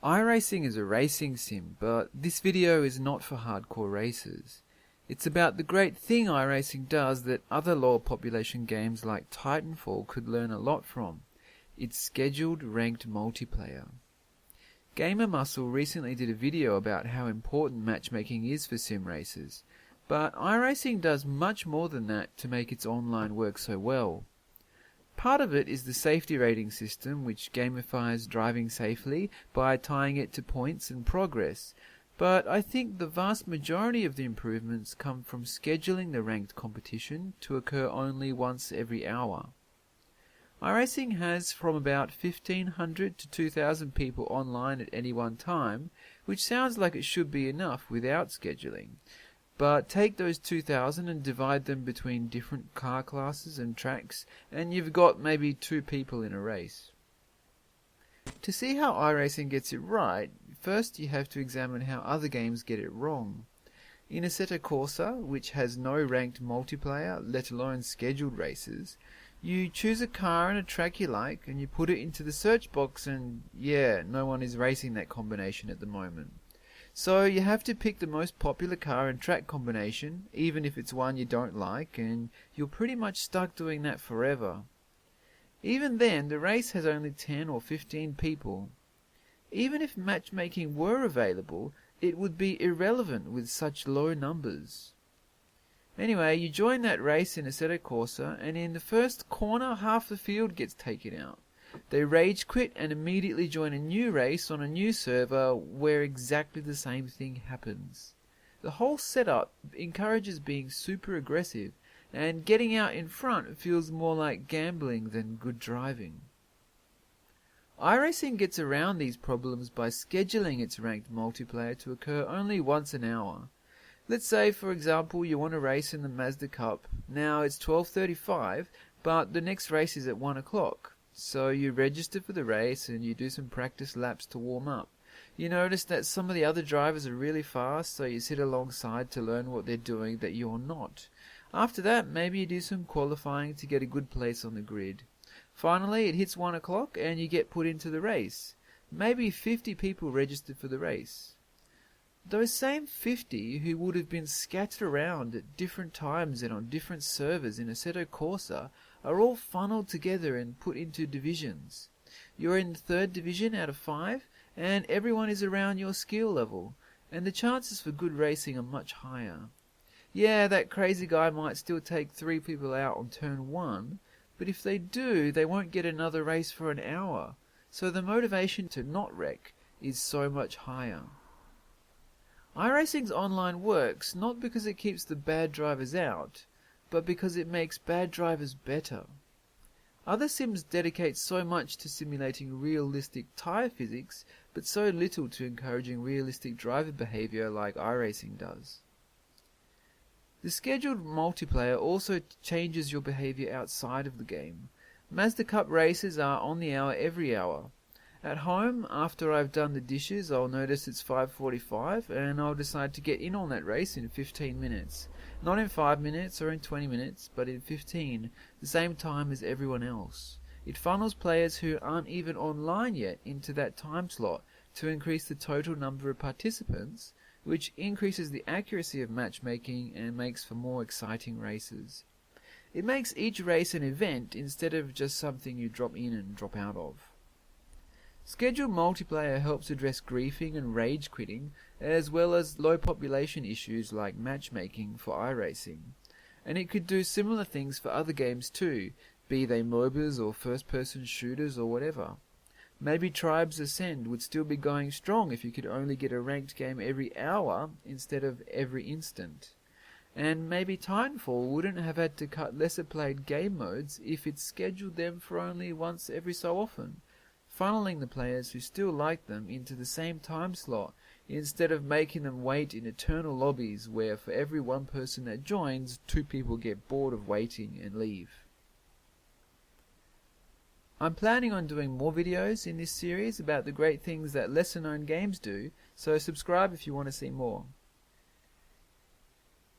iRacing is a racing sim, but this video is not for hardcore racers. It's about the great thing iRacing does that other lower population games like Titanfall could learn a lot from. It's scheduled ranked multiplayer. Gamer Muscle recently did a video about how important matchmaking is for sim racers, but iRacing does much more than that to make its online work so well. Part of it is the safety rating system, which gamifies driving safely by tying it to points and progress, but I think the vast majority of the improvements come from scheduling the ranked competition to occur only once every hour. iRacing has from about 1,500 to 2,000 people online at any one time, which sounds like it should be enough without scheduling. But take those 2,000 and divide them between different car classes and tracks, and you've got maybe 2 people in a race. To see how iRacing gets it right, first you have to examine how other games get it wrong. In Assetto Corsa, which has no ranked multiplayer, let alone scheduled races, you choose a car and a track you like, and you put it into the search box, and yeah, no one is racing that combination at the moment. So you have to pick the most popular car and track combination, even if it's one you don't like, and you're pretty much stuck doing that forever. Even then, the race has only 10 or 15 people. Even if matchmaking were available, it would be irrelevant with such low numbers. Anyway, you join that race in Assetto Corsa, and in the first corner half the field gets taken out. They rage quit and immediately join a new race on a new server where exactly the same thing happens. The whole setup encourages being super aggressive, and getting out in front feels more like gambling than good driving. iRacing gets around these problems by scheduling its ranked multiplayer to occur only once an hour. Let's say, for example, you want to race in the Mazda Cup. Now it's 12:35, but the next race is at 1 o'clock. So you register for the race and you do some practice laps to warm up. You notice that some of the other drivers are really fast, so you sit alongside to learn what they're doing that you're not. After that, maybe you do some qualifying to get a good place on the grid. Finally, it hits 1 o'clock and you get put into the race. Maybe 50 people register for the race. Those same 50 who would have been scattered around at different times and on different servers in Assetto Corsa are all funneled together and put into divisions. You're in the 3rd division out of 5, and everyone is around your skill level, and the chances for good racing are much higher. Yeah, that crazy guy might still take 3 people out on turn 1, but if they do, they won't get another race for an hour, so the motivation to not wreck is so much higher. iRacing's online works not because it keeps the bad drivers out, but because it makes bad drivers better. Other sims dedicate so much to simulating realistic tyre physics, but so little to encouraging realistic driver behaviour like iRacing does. The scheduled multiplayer also changes your behaviour outside of the game. Mazda Cup races are on the hour every hour. At home, after I've done the dishes, I'll notice it's 5:45 and I'll decide to get in on that race in 15 minutes. Not in 5 minutes or in 20 minutes, but in 15, the same time as everyone else. It funnels players who aren't even online yet into that time slot to increase the total number of participants, which increases the accuracy of matchmaking and makes for more exciting races. It makes each race an event instead of just something you drop in and drop out of. Scheduled multiplayer helps address griefing and rage quitting, as well as low population issues like matchmaking for iRacing. And it could do similar things for other games too, be they MOBAs or first-person shooters or whatever. Maybe Tribes Ascend would still be going strong if you could only get a ranked game every hour instead of every instant. And maybe Titanfall wouldn't have had to cut lesser played game modes if it scheduled them for only once every so often, funneling the players who still like them into the same time slot instead of making them wait in eternal lobbies where for every one person that joins, 2 people get bored of waiting and leave. I'm planning on doing more videos in this series about the great things that lesser known games do, so subscribe if you want to see more.